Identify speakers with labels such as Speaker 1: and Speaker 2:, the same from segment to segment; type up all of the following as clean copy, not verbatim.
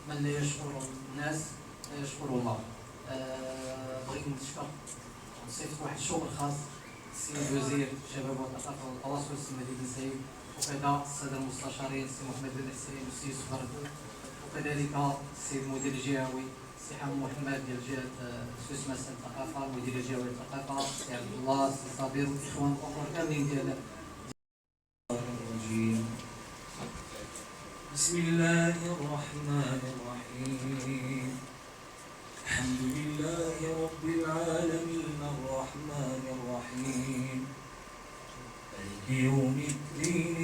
Speaker 1: من لا يشكر الناس لا يشكر الله. بغيت نشكر نصيفط واحد الشغل خاص السيد وزير الشباب والثقافه والتواصل السي مديد السيد، وكذا الساده المستشارين السي محمد بن حسين والسي يوسف بردو، وكذلك السيد المدير الجهوي السي حامد محمد ديال جهه سويس مسا الثقافه، المدير الجهوي للثقافه السي عبد الله السي صابر والاخوان الاخر كاملين ديال.
Speaker 2: بسم الله الرحمن الرحيم. الحمد لله رب العالمين الرحمن الرحيم مالك يوم الدين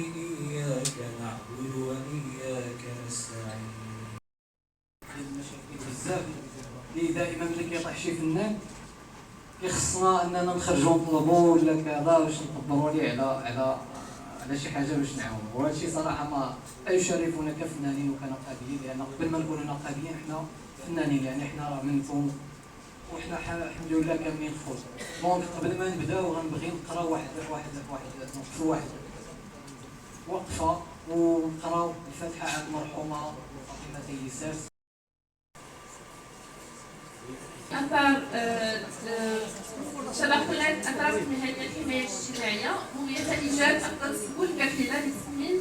Speaker 2: إياك نعبد وإياك نستعين.
Speaker 1: المشاكل بزاف اللي دائما ملي كيطيح شي فنان كيخصنا اننا نخرجوا نطلبوا ولا كذا باش نقدروا ليه على شي حاجه باش نعاونوا، وهذا الشيء صراحه ما يشرفنا كفنانين وكنقادين، لان قبل ما نكونوا نقادين حنا فنانين، يعني حنا راه منكم وحنا الحمد لله كاملين خوت. دونك قبل ما نبداو غنبغي نقراو نوقفوا واحد وقفه ونقراو الفاتحه على المرحومه فاطمه تيساس.
Speaker 3: أثار تدخلات أطراف المهنية الحماية الاجتماعية بغية إيجاد أفضل سبل كفيلة لتسهيل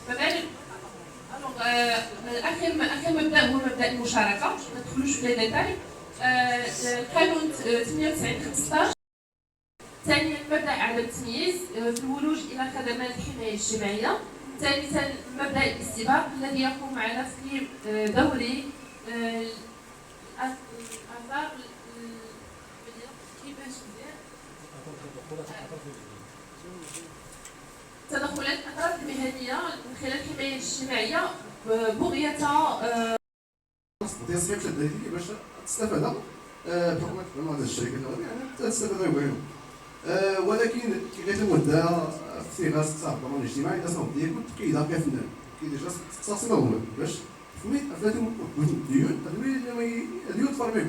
Speaker 3: مبالغ. آخر مبدأ هو مبدأ المشاركة، ما ندخلوش في لي ديتاي. قانون 98/15. ثانيا مبدأ عدم التمييز في الولوج إلى خدمات الحماية الاجتماعية. ثالثا مبدأ الاستباق الذي يقوم على تسليم دوري آثار تدخلات الأطراف المهنية من خلال الحماية الاجتماعية بغية
Speaker 4: تصفيق شديد باش تستفاد بحكم هذه الشركات يعني تستفاد وينهم، ولكن كيتمدى في صغار الضمان الاجتماعي الاسباب ديالك تقيدها كفنان كيدير تخصصي هو باش فمي افلاتهم ديون ديون تفرمي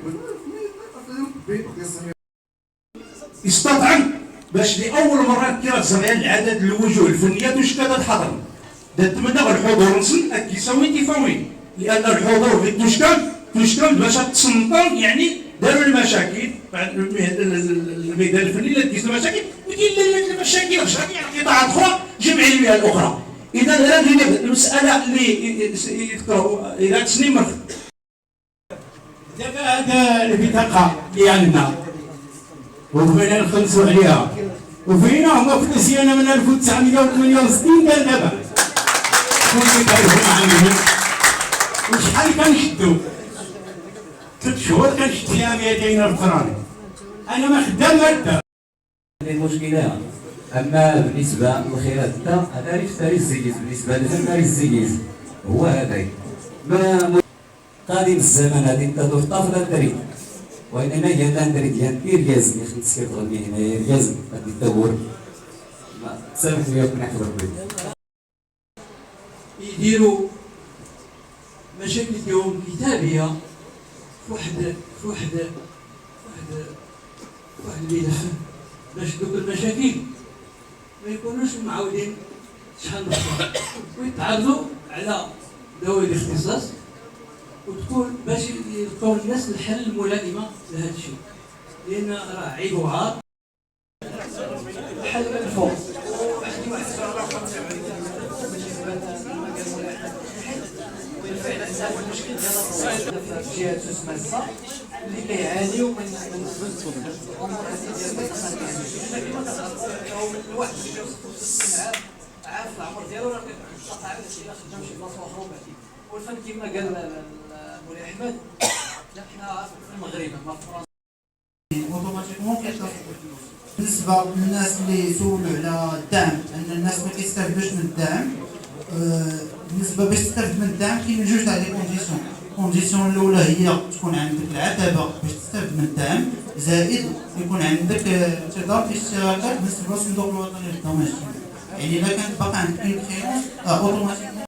Speaker 5: استطعم باش لاول مره كيرجع العدد الوجوه الفنيه واش كتحضر. نتمنى الحضور نسن كيساوي تفاوي، لان الحضور في تشكل باش تصنطر، يعني داروا المشاكل بعد الميدان الفني اللي كيس المشاكل ودير المشاكل يعني قطاعات اخرى جمع علميه الاخرى. اذا هذه المساله اللي يذكروا الى تسنيم مرة.
Speaker 6: دابا هذا البطاقه اللي عندنا وبغينا نخلصوا عليها وفينا هما فلوسيانا من 1968 دابا كنت كنعرفوا عندهم وشحال كنشدوا 3 شهور كنشد فيها 200,000 فرانك. انا ما خدام ماده
Speaker 7: المشكله. اما بالنسبه للخيرات هذا ريف الزيت، بالنسبه لفن الزيت هو هذا ما قادم الزمن هذه تدور طافله الدري، وانما هي تندري ديال إرجاز اللي خصك تغني هنا إرجاز غادي تدور سامحوا لي كنحفظ ربي
Speaker 2: يديروا مشاكل ديالهم كتابيه في واحد الملف باش دوك المشاكل ما يكونوش معاودين شحال من مره ويتعرضوا على ذوي الاختصاص وتكون باش يلقاو الناس الحل الملائمه لهذا الشيء، لان راه عيب وعار.
Speaker 1: الحل من الفوق. وبالفعل هذا المشكل ديال جهه سوس مسا اللي كيعانيو من الامور هذه ديال من الواحد اللي كيوصل 60 عام في العمر ديالو راه كيطلع على شي خدام شي بلاصه اخرى وبعدين. والفن كما قال مولاي احمد حنا في المغرب ما في فرنسا اوتوماتيكمون كيطلع الفلوس
Speaker 8: بالنسبه للناس اللي سولوا على الدعم ان الناس ما كيستافدوش من الدعم، بالنسبه باش تستافد من الدعم كاين جوج تاع لي كونديسيون. الكونديسيون الاولى هي تكون عندك العتبه باش تستافد من الدعم، زائد يكون عندك تقدر اشتراكات بالنسبه للصندوق الوطني للضمان الاجتماعي. يعني الا كانت باقا عندك اون كريونس اوتوماتيكمون